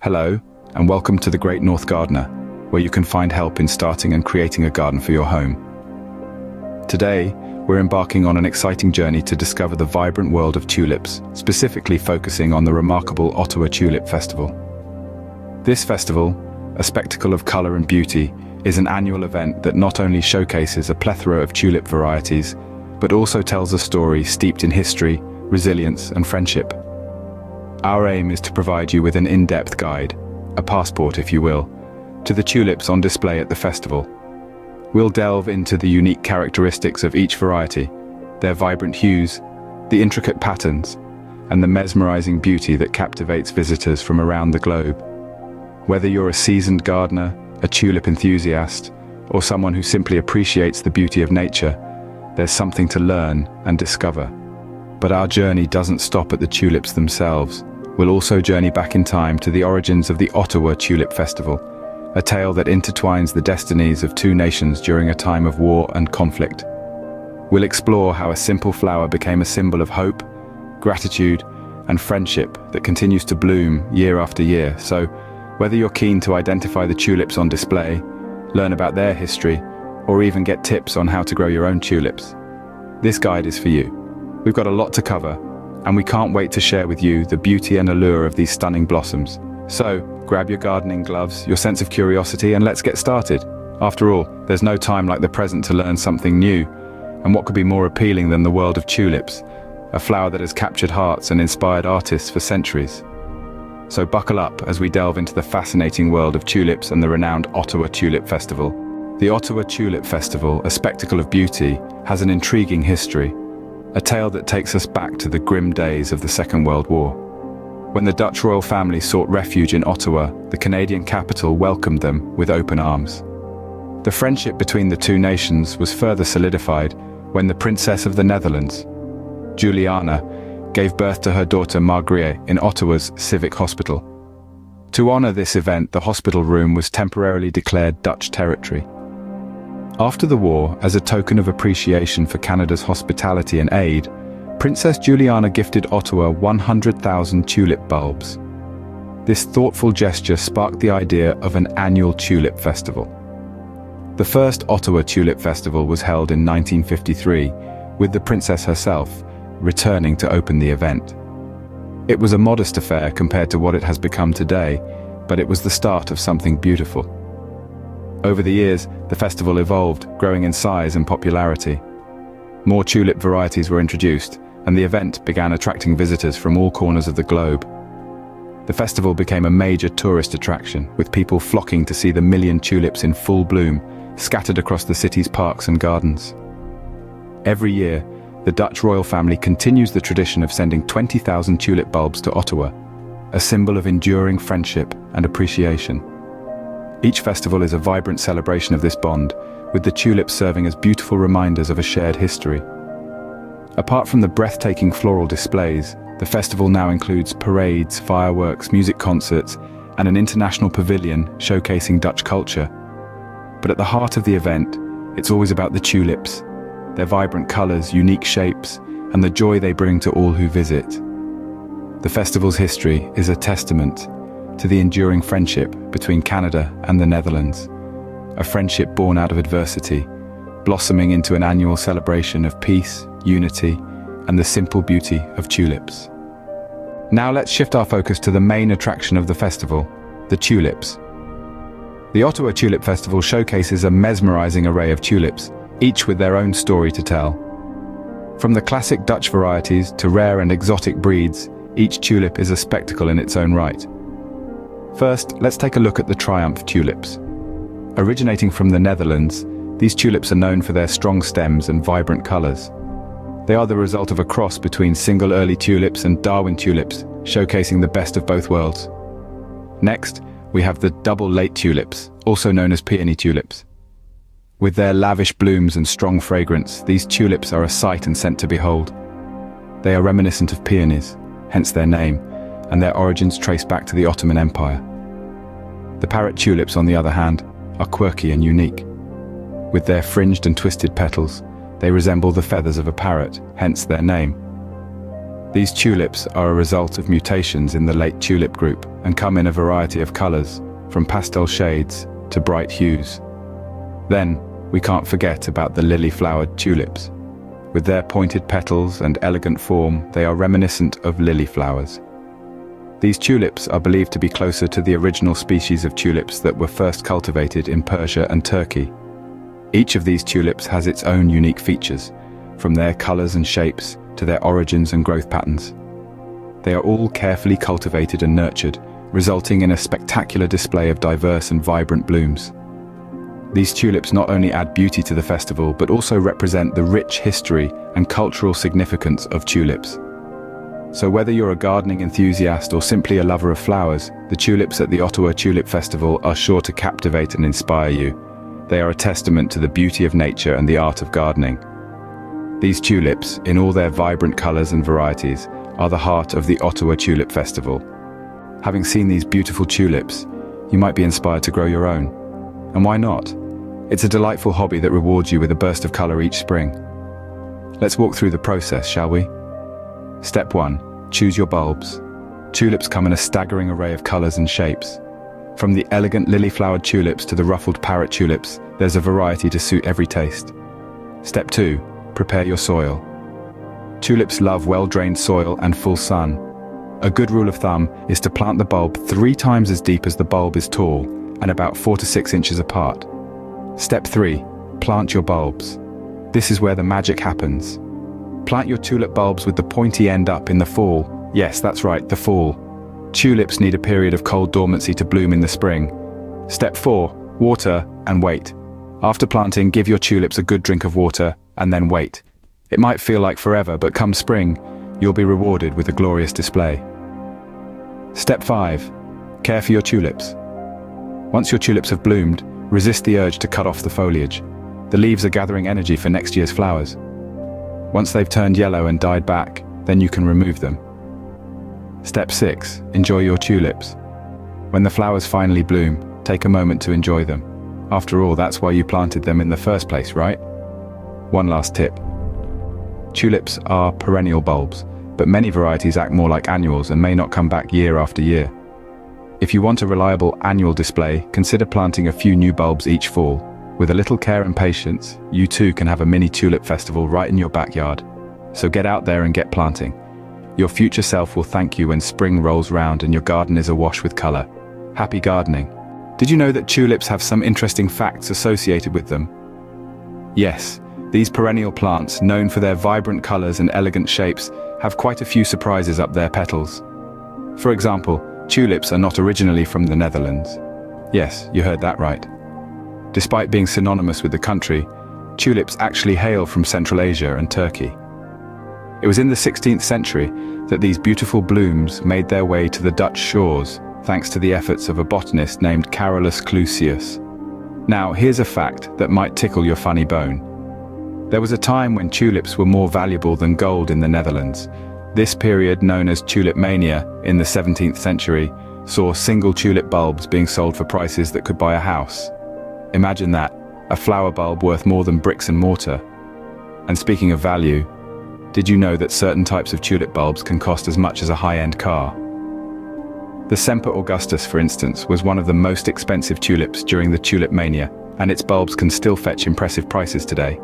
Hello, and welcome to the Great North Gardener, where you can find help in starting and creating a garden for your home. Today, we're embarking on an exciting journey to discover the vibrant world of tulips, specifically focusing on the remarkable Ottawa Tulip Festival. This festival, a spectacle of color and beauty, is an annual event that not only showcases a plethora of tulip varieties, but also tells a story steeped in history, resilience, and friendship. Our aim is to provide you with an in-depth guide, a passport if you will, to the tulips on display at the festival. We'll delve into the unique characteristics of each variety, their vibrant hues, the intricate patterns, and the mesmerizing beauty that captivates visitors from around the globe. Whether you're a seasoned gardener, a tulip enthusiast, or someone who simply appreciates the beauty of nature, there's something to learn and discover. But our journey doesn't stop at the tulips themselves. We'll also journey back in time to the origins of the Ottawa Tulip Festival, a tale that intertwines the destinies of two nations during a time of war and conflict. We'll explore how a simple flower became a symbol of hope, gratitude, and friendship that continues to bloom year after year. So, whether you're keen to identify the tulips on display, learn about their history, or even get tips on how to grow your own tulips, this guide is for you. We've got a lot to cover, and we can't wait to share with you the beauty and allure of these stunning blossoms. So, grab your gardening gloves, your sense of curiosity, and let's get started. After all, there's no time like the present to learn something new, and what could be more appealing than the world of tulips, a flower that has captured hearts and inspired artists for centuries. So buckle up as we delve into the fascinating world of tulips and the renowned Ottawa Tulip Festival. The Ottawa Tulip Festival, a spectacle of beauty, has an intriguing history, a tale that takes us back to the grim days of the Second World War. When the Dutch royal family sought refuge in Ottawa, the Canadian capital welcomed them with open arms. The friendship between the two nations was further solidified when the Princess of the Netherlands, Juliana, gave birth to her daughter Margriet in Ottawa's Civic Hospital. To honor this event, the hospital room was temporarily declared Dutch territory. After the war, as a token of appreciation for Canada's hospitality and aid, Princess Juliana gifted Ottawa 100,000 tulip bulbs. This thoughtful gesture sparked the idea of an annual tulip festival. The first Ottawa Tulip Festival was held in 1953, with the princess herself returning to open the event. It was a modest affair compared to what it has become today, but it was the start of something beautiful. Over the years, the festival evolved, growing in size and popularity. More tulip varieties were introduced, and the event began attracting visitors from all corners of the globe. The festival became a major tourist attraction, with people flocking to see the million tulips in full bloom, scattered across the city's parks and gardens. Every year, the Dutch royal family continues the tradition of sending 20,000 tulip bulbs to Ottawa, a symbol of enduring friendship and appreciation. Each festival is a vibrant celebration of this bond, with the tulips serving as beautiful reminders of a shared history. Apart from the breathtaking floral displays, the festival now includes parades, fireworks, music concerts, and an international pavilion showcasing Dutch culture. But at the heart of the event, it's always about the tulips, their vibrant colors, unique shapes, and the joy they bring to all who visit. The festival's history is a testament to the enduring friendship between Canada and the Netherlands, a friendship born out of adversity, blossoming into an annual celebration of peace, unity, and the simple beauty of tulips. Now let's shift our focus to the main attraction of the festival, the tulips. The Ottawa Tulip Festival showcases a mesmerizing array of tulips, each with their own story to tell. From the classic Dutch varieties to rare and exotic breeds, each tulip is a spectacle in its own right. First, let's take a look at the Triumph tulips. Originating from the Netherlands, these tulips are known for their strong stems and vibrant colors. They are the result of a cross between single early tulips and Darwin tulips, showcasing the best of both worlds. Next, we have the double late tulips, also known as peony tulips. With their lavish blooms and strong fragrance, these tulips are a sight and scent to behold. They are reminiscent of peonies, hence their name, and their origins trace back to the Ottoman Empire. The parrot tulips, on the other hand, are quirky and unique. With their fringed and twisted petals, they resemble the feathers of a parrot, hence their name. These tulips are a result of mutations in the late tulip group and come in a variety of colors, from pastel shades to bright hues. Then, we can't forget about the lily-flowered tulips. With their pointed petals and elegant form, they are reminiscent of lily flowers. These tulips are believed to be closer to the original species of tulips that were first cultivated in Persia and Turkey. Each of these tulips has its own unique features, from their colors and shapes to their origins and growth patterns. They are all carefully cultivated and nurtured, resulting in a spectacular display of diverse and vibrant blooms. These tulips not only add beauty to the festival, but also represent the rich history and cultural significance of tulips. So whether you're a gardening enthusiast or simply a lover of flowers, the tulips at the Ottawa Tulip Festival are sure to captivate and inspire you. They are a testament to the beauty of nature and the art of gardening. These tulips, in all their vibrant colors and varieties, are the heart of the Ottawa Tulip Festival. Having seen these beautiful tulips, you might be inspired to grow your own. And why not? It's a delightful hobby that rewards you with a burst of color each spring. Let's walk through the process, shall we? Step 1. Choose your bulbs. Tulips come in a staggering array of colors and shapes. From the elegant lily-flowered tulips to the ruffled parrot tulips, there's a variety to suit every taste. Step 2. Prepare your soil. Tulips love well-drained soil and full sun. A good rule of thumb is to plant the bulb 3 times as deep as the bulb is tall and about 4 to 6 inches apart. Step 3. Plant your bulbs. This is where the magic happens. Plant your tulip bulbs with the pointy end up in the fall. Yes, that's right, the fall. Tulips need a period of cold dormancy to bloom in the spring. Step 4. Water and wait. After planting, give your tulips a good drink of water and then wait. It might feel like forever, but come spring, you'll be rewarded with a glorious display. Step 5. Care for your tulips. Once your tulips have bloomed, resist the urge to cut off the foliage. The leaves are gathering energy for next year's flowers. Once they've turned yellow and died back, then you can remove them. Step 6. Enjoy your tulips. When the flowers finally bloom, take a moment to enjoy them. After all, that's why you planted them in the first place, right? One last tip. Tulips are perennial bulbs, but many varieties act more like annuals and may not come back year after year. If you want a reliable annual display, consider planting a few new bulbs each fall. With a little care and patience, you too can have a mini tulip festival right in your backyard. So get out there and get planting. Your future self will thank you when spring rolls round and your garden is awash with color. Happy gardening. Did you know that tulips have some interesting facts associated with them? Yes, these perennial plants, known for their vibrant colors and elegant shapes, have quite a few surprises up their petals. For example, tulips are not originally from the Netherlands. Yes, you heard that right. Despite being synonymous with the country, tulips actually hail from Central Asia and Turkey. It was in the 16th century that these beautiful blooms made their way to the Dutch shores, thanks to the efforts of a botanist named Carolus Clusius. Now, here's a fact that might tickle your funny bone. There was a time when tulips were more valuable than gold in the Netherlands. This period, known as tulip mania in the 17th century, saw single tulip bulbs being sold for prices that could buy a house. Imagine that, a flower bulb worth more than bricks and mortar. And speaking of value, did you know that certain types of tulip bulbs can cost as much as a high-end car? The Semper Augustus, for instance, was one of the most expensive tulips during the tulip mania, and its bulbs can still fetch impressive prices today.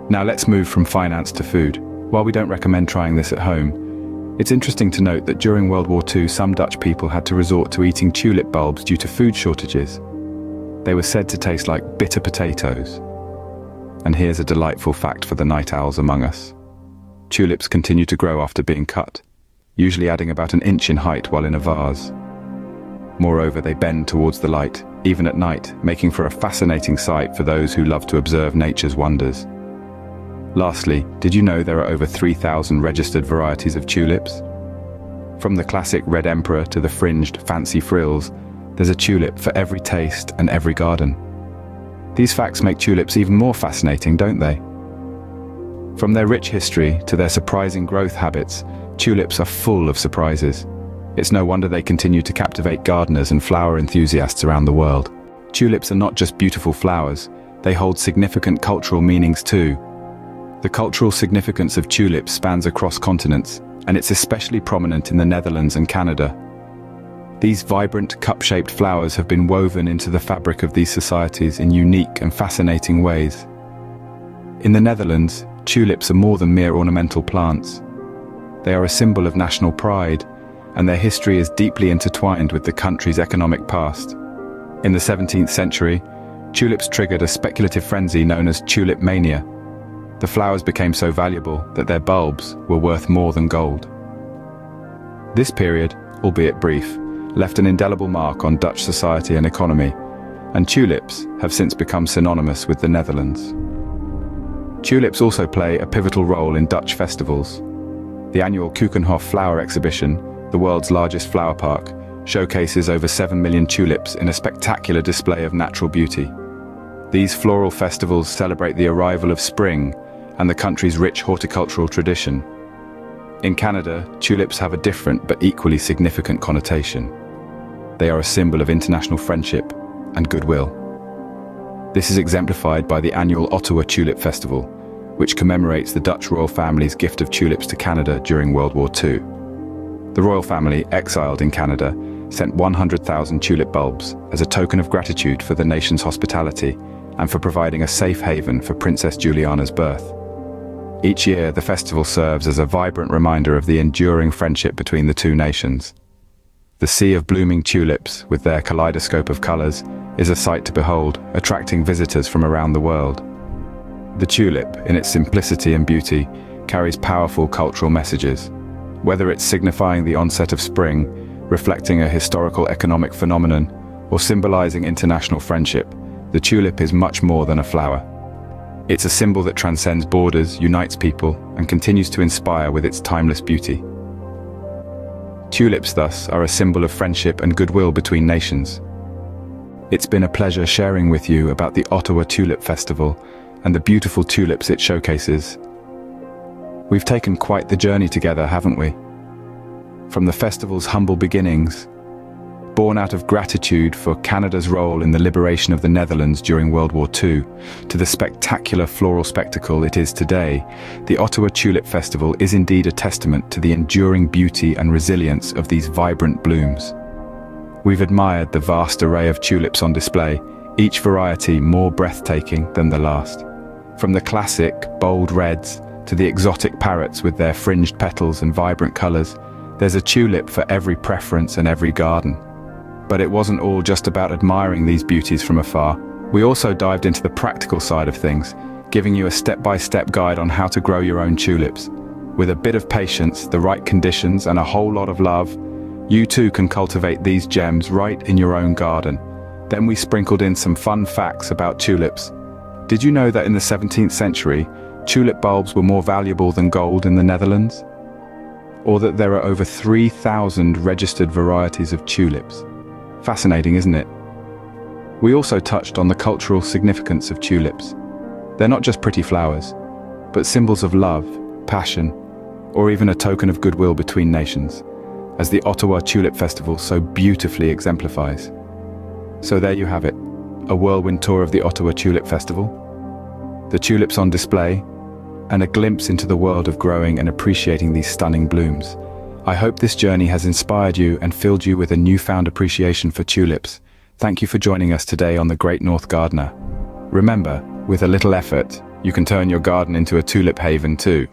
Now let's move from finance to food. While we don't recommend trying this at home, it's interesting to note that during World War II, some Dutch people had to resort to eating tulip bulbs due to food shortages. They were said to taste like bitter potatoes. And here's a delightful fact for the night owls among us. Tulips continue to grow after being cut, usually adding about an inch in height while in a vase. Moreover, they bend towards the light, even at night, making for a fascinating sight for those who love to observe nature's wonders. Lastly, did you know there are over 3,000 registered varieties of tulips? From the classic red emperor to the fringed, fancy frills, there's a tulip for every taste and every garden. These facts make tulips even more fascinating, don't they? From their rich history to their surprising growth habits, tulips are full of surprises. It's no wonder they continue to captivate gardeners and flower enthusiasts around the world. Tulips are not just beautiful flowers, they hold significant cultural meanings too. The cultural significance of tulips spans across continents, and it's especially prominent in the Netherlands and Canada. These vibrant, cup-shaped flowers have been woven into the fabric of these societies in unique and fascinating ways. In the Netherlands, tulips are more than mere ornamental plants. They are a symbol of national pride, and their history is deeply intertwined with the country's economic past. In the 17th century, tulips triggered a speculative frenzy known as tulip mania. The flowers became so valuable that their bulbs were worth more than gold. This period, albeit brief, left an indelible mark on Dutch society and economy, and tulips have since become synonymous with the Netherlands. Tulips also play a pivotal role in Dutch festivals. The annual Keukenhof Flower Exhibition, the world's largest flower park, showcases over 7 million tulips in a spectacular display of natural beauty. These floral festivals celebrate the arrival of spring and the country's rich horticultural tradition. In Canada, tulips have a different but equally significant connotation. They are a symbol of international friendship and goodwill. This is exemplified by the annual Ottawa Tulip Festival, which commemorates the Dutch royal family's gift of tulips to Canada during World War II. The royal family, exiled in Canada, sent 100,000 tulip bulbs as a token of gratitude for the nation's hospitality and for providing a safe haven for Princess Juliana's birth. Each year, the festival serves as a vibrant reminder of the enduring friendship between the two nations. The sea of blooming tulips, with their kaleidoscope of colors, is a sight to behold, attracting visitors from around the world. The tulip, in its simplicity and beauty, carries powerful cultural messages. Whether it's signifying the onset of spring, reflecting a historical economic phenomenon, or symbolizing international friendship, the tulip is much more than a flower. It's a symbol that transcends borders, unites people, and continues to inspire with its timeless beauty. Tulips, thus, are a symbol of friendship and goodwill between nations. It's been a pleasure sharing with you about the Ottawa Tulip Festival and the beautiful tulips it showcases. We've taken quite the journey together, haven't we? From the festival's humble beginnings, born out of gratitude for Canada's role in the liberation of the Netherlands during World War II, to the spectacular floral spectacle it is today, the Ottawa Tulip Festival is indeed a testament to the enduring beauty and resilience of these vibrant blooms. We've admired the vast array of tulips on display, each variety more breathtaking than the last. From the classic, bold reds to the exotic parrots with their fringed petals and vibrant colors, there's a tulip for every preference and every garden. But it wasn't all just about admiring these beauties from afar. We also dived into the practical side of things, giving you a step-by-step guide on how to grow your own tulips. With a bit of patience, the right conditions, and a whole lot of love, you too can cultivate these gems right in your own garden. Then we sprinkled in some fun facts about tulips. Did you know that in the 17th century, tulip bulbs were more valuable than gold in the Netherlands? Or that there are over 3,000 registered varieties of tulips? Fascinating, isn't it? We also touched on the cultural significance of tulips. They're not just pretty flowers, but symbols of love, passion, or even a token of goodwill between nations, as the Ottawa Tulip Festival so beautifully exemplifies. So there you have it, a whirlwind tour of the Ottawa Tulip Festival, the tulips on display, and a glimpse into the world of growing and appreciating these stunning blooms. I hope this journey has inspired you and filled you with a newfound appreciation for tulips. Thank you for joining us today on The Great North Gardener. Remember, with a little effort, you can turn your garden into a tulip haven too.